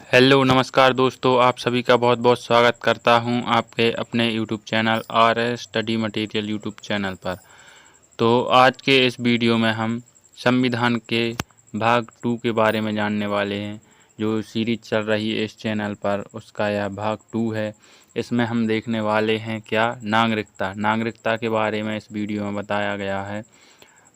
Hello नमस्कार दोस्तों, आप सभी का बहुत बहुत स्वागत करता हूं आपके अपने YouTube channel RS study material YouTube channel पर। तो आज के इस वीडियो में हम संविधान के भाग 2 के बारे में जानने वाले हैं। जो सीरीज चल रही है इस चैनल पर उसका यह भाग 2 है। इसमें हम देखने वाले हैं क्या, नागरिकता के बारे में इस वीडियो में बताया गया है।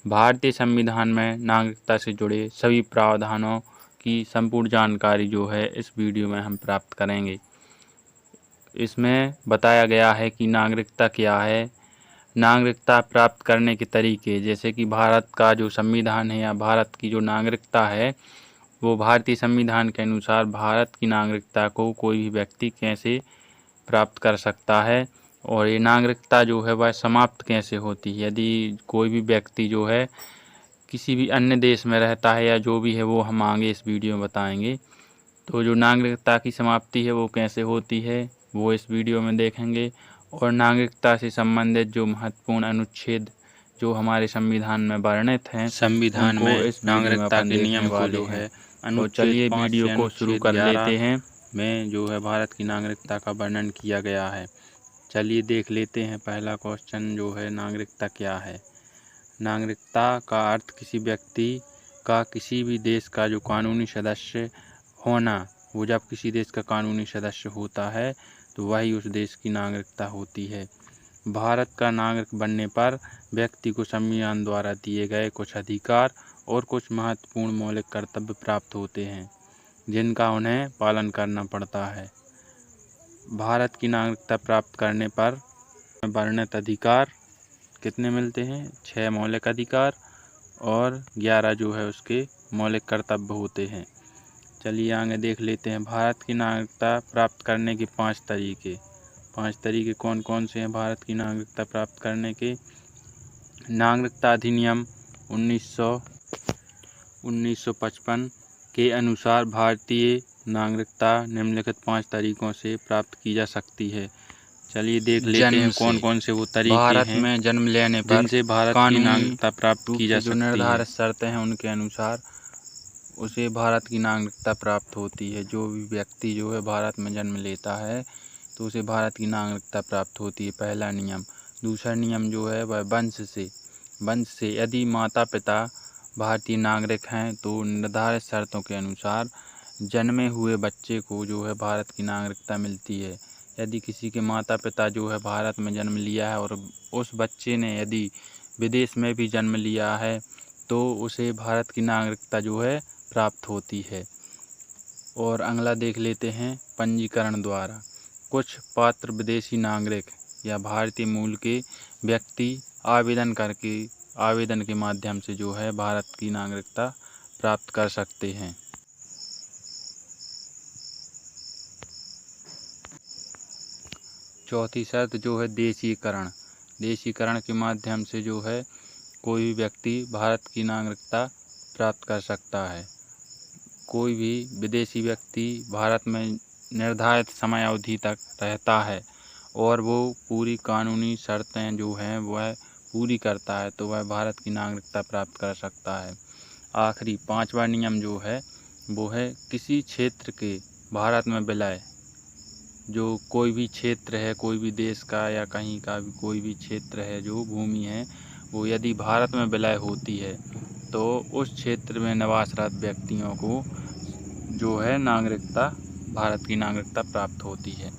भारतीय संविधान में नागरिकता से जुड़े सभी प्रावधानों की संपूर्ण जानकारी जो है इस वीडियो में हम प्राप्त करेंगे। इसमें बताया गया है कि नागरिकता क्या है, नागरिकता प्राप्त करने के तरीके, जैसे कि भारत का जो संविधान है या भारत की जो नागरिकता है, वो भारतीय संविधान के अनुसार भारत की नागरिकता को कोई भी व्यक्ति कैसे प्राप्त कर सकता है और ये नागरिकता जो है वह समाप्त कैसे होती है यदि कोई भी व्यक्ति जो है किसी भी अन्य देश में रहता है या जो भी है वो हम आगे इस वीडियो में बताएंगे। तो जो नागरिकता की समाप्ति है वो कैसे होती है वो इस वीडियो में देखेंगे। और नागरिकता से संबंधित जो महत्वपूर्ण अनुच्छेद जो हमारे संविधान में वर्णित हैं, संविधान उनको में इस वीडियो में नागरिकता अपन के देखने नियम को वाले जो हैं। है तो अनुच्छेद चलिए 5 वीडियो से को शुरू अनुच्छेद कर 11 लेते हैं। में जो है भारत की नागरिकता का वर्णन किया गया है। चलिए देख लेते हैं। पहला क्वेश्चन जो है, नागरिकता क्या है। नागरिकता का अर्थ किसी व्यक्ति का किसी भी देश का जो कानूनी सदस्य होना, वो जब किसी देश का कानूनी सदस्य होता है तो वही उस देश की नागरिकता होती है। भारत का नागरिक बनने पर व्यक्ति को संविधान द्वारा दिए गए कुछ अधिकार और कुछ महत्वपूर्ण मौलिक कर्तव्य प्राप्त होते हैं, जिनका उन्हें पालन करना पड़ता है। भारत की नागरिकता प्राप्त करने पर वर्णित अधिकार कितने मिलते हैं? 6 मौलिक अधिकार और 11 जो है उसके मौलिक कर्तव्य होते हैं। चलिए आगे देख लेते हैं। भारत की नागरिकता प्राप्त करने के 5 तरीके। 5 तरीके कौन कौन से हैं भारत की नागरिकता प्राप्त करने के? नागरिकता अधिनियम 1955 के अनुसार भारतीय नागरिकता निम्नलिखित 5 तरीकों से प्राप्त की जा सकती है। चलिए देख लेते हैं कौन कौन से वो तरीके भारत हैं में जन्म लेने पर जिनसे भारत की नागरिकता प्राप्त रूप की जा से जो सकती है। निर्धारित शर्तें हैं उनके अनुसार उसे भारत की नागरिकता प्राप्त होती है। जो भी व्यक्ति जो है भारत में जन्म लेता है तो उसे भारत की नागरिकता प्राप्त होती है, पहला नियम। दूसरा नियम जो है वह वंश से यदि माता पिता भारतीय नागरिक हैं तो निर्धारित शर्तों के अनुसार जन्मे हुए बच्चे को जो है भारत की नागरिकता मिलती है। यदि किसी के माता पिता जो है भारत में जन्म लिया है और उस बच्चे ने यदि विदेश में भी जन्म लिया है तो उसे भारत की नागरिकता जो है प्राप्त होती है। और अगला देख लेते हैं, पंजीकरण द्वारा। कुछ पात्र विदेशी नागरिक या भारतीय मूल के व्यक्ति आवेदन के माध्यम से जो है भारत की नागरिकता प्राप्त कर सकते हैं। चौथी शर्त जो है देशीकरण के माध्यम से जो है कोई भी व्यक्ति भारत की नागरिकता प्राप्त कर सकता है। कोई भी विदेशी व्यक्ति भारत में निर्धारित समय अवधि तक रहता है और वो पूरी कानूनी शर्तें जो हैं वह पूरी करता है तो वह भारत की नागरिकता प्राप्त कर सकता है। आखिरी 5वां नियम जो है वो है किसी क्षेत्र के भारत में विलय। जो कोई भी क्षेत्र है, कोई भी देश का या कहीं का भी कोई भी क्षेत्र है, जो भूमि है, वो यदि भारत में विलय होती है तो उस क्षेत्र में निवासरत व्यक्तियों को जो है भारत की नागरिकता प्राप्त होती है।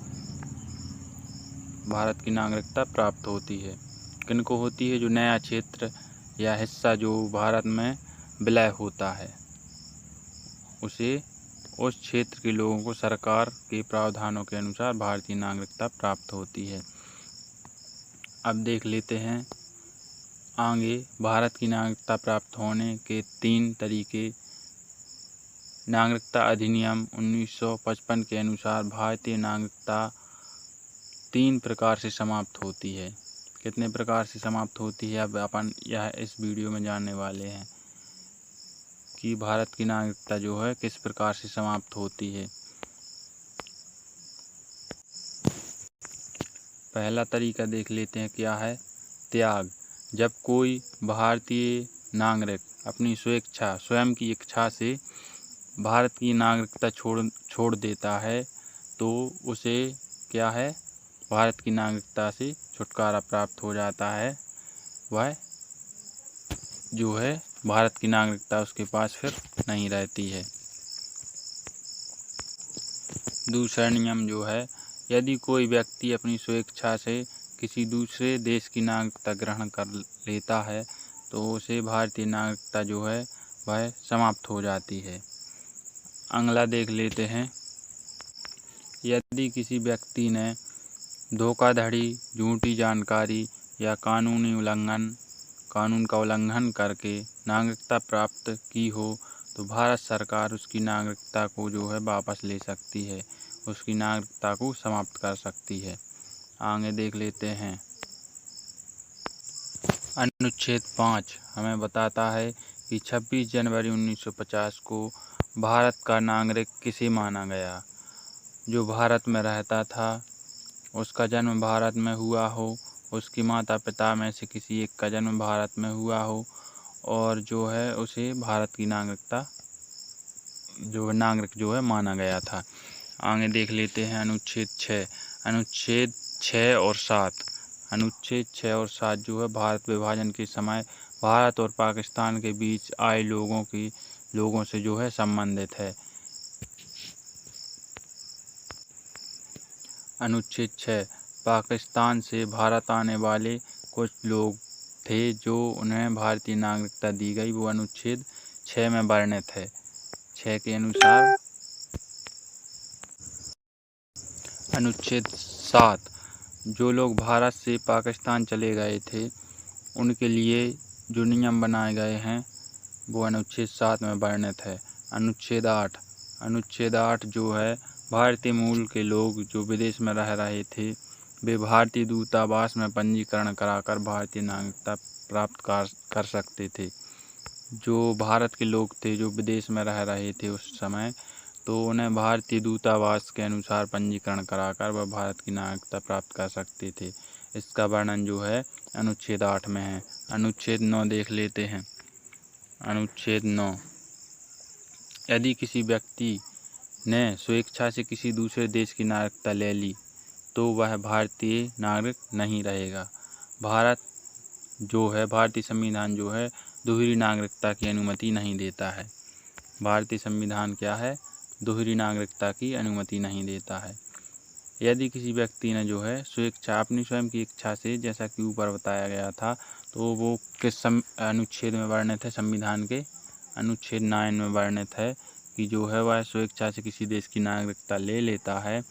भारत की नागरिकता प्राप्त होती है किनको होती है? जो नया क्षेत्र या हिस्सा जो भारत में विलय होता है उसे उस क्षेत्र के लोगों को सरकार के प्रावधानों के अनुसार भारतीय नागरिकता प्राप्त होती है। अब देख लेते हैं आगे भारत की नागरिकता प्राप्त होने के 3 तरीके। नागरिकता अधिनियम 1955 के अनुसार भारतीय नागरिकता 3 प्रकार से समाप्त होती है। कितने प्रकार से समाप्त होती है अब अपन यह इस वीडियो में जानने वाले हैं कि भारत की नागरिकता जो है किस प्रकार से समाप्त होती है। पहला तरीका देख लेते हैं क्या है? त्याग। जब कोई भारतीय नागरिक अपनी स्वयं की इच्छा से भारत की नागरिकता छोड़ देता है तो उसे क्या है, भारत की नागरिकता से छुटकारा प्राप्त हो जाता है। वह जो है भारत की नागरिकता उसके पास फिर नहीं रहती है। दूसरा नियम जो है, यदि कोई व्यक्ति अपनी स्वेच्छा से किसी दूसरे देश की नागरिकता ग्रहण कर लेता है तो उसे भारतीय नागरिकता जो है वह समाप्त हो जाती है। अगला देख लेते हैं। यदि किसी व्यक्ति ने धोखाधड़ी, झूठी जानकारी या कानून का उल्लंघन करके नागरिकता प्राप्त की हो तो भारत सरकार उसकी नागरिकता को जो है वापस ले सकती है, उसकी नागरिकता को समाप्त कर सकती है। आगे देख लेते हैं। अनुच्छेद 5 हमें बताता है कि 26 जनवरी 1950 को भारत का नागरिक किसे माना गया। जो भारत में रहता था, उसका जन्म भारत में हुआ हो, उसके माता पिता में से किसी एक का जन्म भारत में हुआ हो और जो है उसे भारत की नागरिकता नागरिक जो है माना गया था। आगे देख लेते हैं अनुच्छेद 6। अनुच्छेद 6 और 7 अनुच्छेद 6 और 7 जो है भारत विभाजन के समय भारत और पाकिस्तान के बीच आए लोगों से जो है संबंधित है। अनुच्छेद 6 पाकिस्तान से भारत आने वाले कुछ लोग थे जो उन्हें भारतीय नागरिकता दी गई, वो अनुच्छेद 6 में वर्णित है। 6 के अनुसार अनुच्छेद 7 जो लोग भारत से पाकिस्तान चले गए थे उनके लिए जो नियम बनाए गए हैं वो अनुच्छेद 7 में वर्णित है। अनुच्छेद 8 जो है भारतीय मूल के लोग जो विदेश में रह रहे थे वे भारतीय दूतावास में पंजीकरण कराकर भारतीय नागरिकता प्राप्त कर सकते थे। जो भारत के लोग थे जो विदेश में रह रहे थे उस समय, तो उन्हें भारतीय दूतावास के अनुसार पंजीकरण कराकर वह भारत की नागरिकता प्राप्त कर सकते थे। इसका वर्णन जो है अनुच्छेद 8 में है। अनुच्छेद 9 देख लेते हैं। अनुच्छेद 9 यदि किसी व्यक्ति ने स्वेच्छा से किसी दूसरे देश की नागरिकता ले ली तो वह भारतीय नागरिक नहीं रहेगा। भारतीय संविधान जो है दोहरी नागरिकता की अनुमति नहीं देता है। भारतीय संविधान क्या है, दोहरी नागरिकता की अनुमति नहीं देता है। यदि किसी व्यक्ति ने जो है स्वेच्छा अपनी स्वयं की इच्छा से, जैसा कि ऊपर बताया गया था, तो वो किस अनुच्छेद में वर्णित है, संविधान के अनुच्छेद 9 में वर्णित है कि जो है वह स्वेच्छा से किसी देश की नागरिकता ले लेता है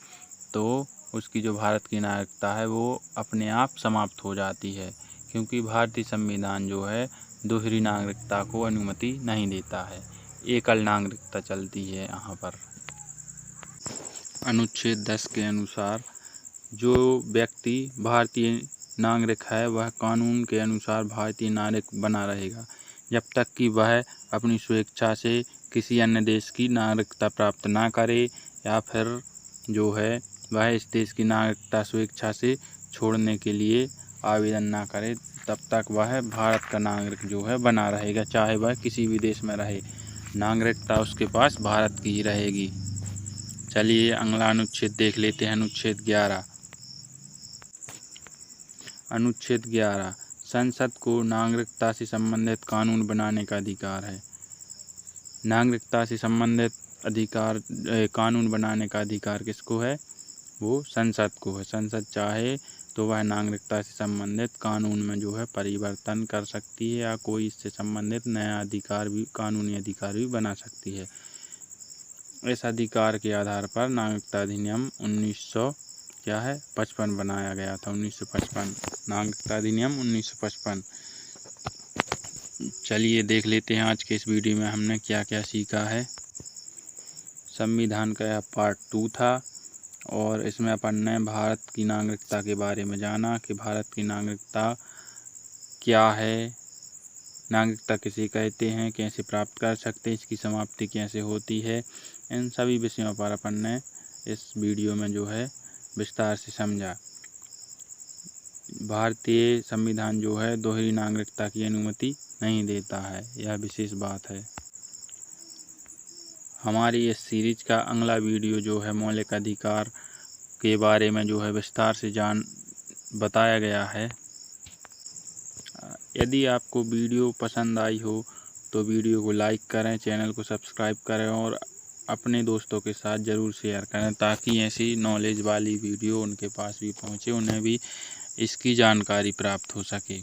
तो उसकी जो भारत की नागरिकता है वो अपने आप समाप्त हो जाती है, क्योंकि भारतीय संविधान जो है दोहरी नागरिकता को अनुमति नहीं देता है, एकल नागरिकता चलती है यहाँ पर। अनुच्छेद 10 के अनुसार जो व्यक्ति भारतीय नागरिक है वह कानून के अनुसार भारतीय नागरिक बना रहेगा जब तक कि वह अपनी स्वेच्छा से किसी अन्य देश की नागरिकता प्राप्त ना करे या फिर जो है वह इस देश की नागरिकता स्वेच्छा से छोड़ने के लिए आवेदन ना करे, तब तक वह भारत का नागरिक जो है बना रहेगा, चाहे वह किसी भी देश में रहे, नागरिकता उसके पास भारत की ही रहेगी। चलिए अगला अनुच्छेद देख लेते हैं। अनुच्छेद 11 संसद को नागरिकता से संबंधित कानून बनाने का अधिकार है। नागरिकता से संबंधित कानून बनाने का अधिकार किसको है, वो संसद को है। संसद चाहे तो वह नागरिकता से संबंधित कानून में जो है परिवर्तन कर सकती है या कोई इससे संबंधित नया कानूनी अधिकार भी बना सकती है। इस अधिकार के आधार पर नागरिकता अधिनियम 1955 बनाया गया था। 1955 नागरिकता अधिनियम 1955। चलिए देख लेते हैं आज के इस वीडियो में हमने क्या क्या सीखा है। संविधान का यह पार्ट 2 था और इसमें अपन ने भारत की नागरिकता के बारे में जाना कि भारत की नागरिकता क्या है, नागरिकता किसे कहते हैं, कैसे प्राप्त कर सकते हैं, इसकी समाप्ति कैसे होती है। इन सभी विषयों पर अपन ने इस वीडियो में जो है विस्तार से समझा। भारतीय संविधान जो है दोहरी नागरिकता की अनुमति नहीं देता है, यह विशेष बात है। हमारी इस सीरीज का अगला वीडियो जो है मौलिक अधिकार के बारे में जो है विस्तार से बताया गया है। यदि आपको वीडियो पसंद आई हो तो वीडियो को लाइक करें, चैनल को सब्सक्राइब करें और अपने दोस्तों के साथ ज़रूर शेयर करें ताकि ऐसी नॉलेज वाली वीडियो उनके पास भी पहुंचे, उन्हें भी इसकी जानकारी प्राप्त हो सके।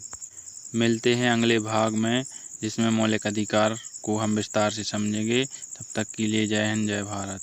मिलते हैं अगले भाग में जिसमें मौलिक अधिकार को हम विस्तार से समझेंगे। तब तक के लिए जय हिंद, जय भारत।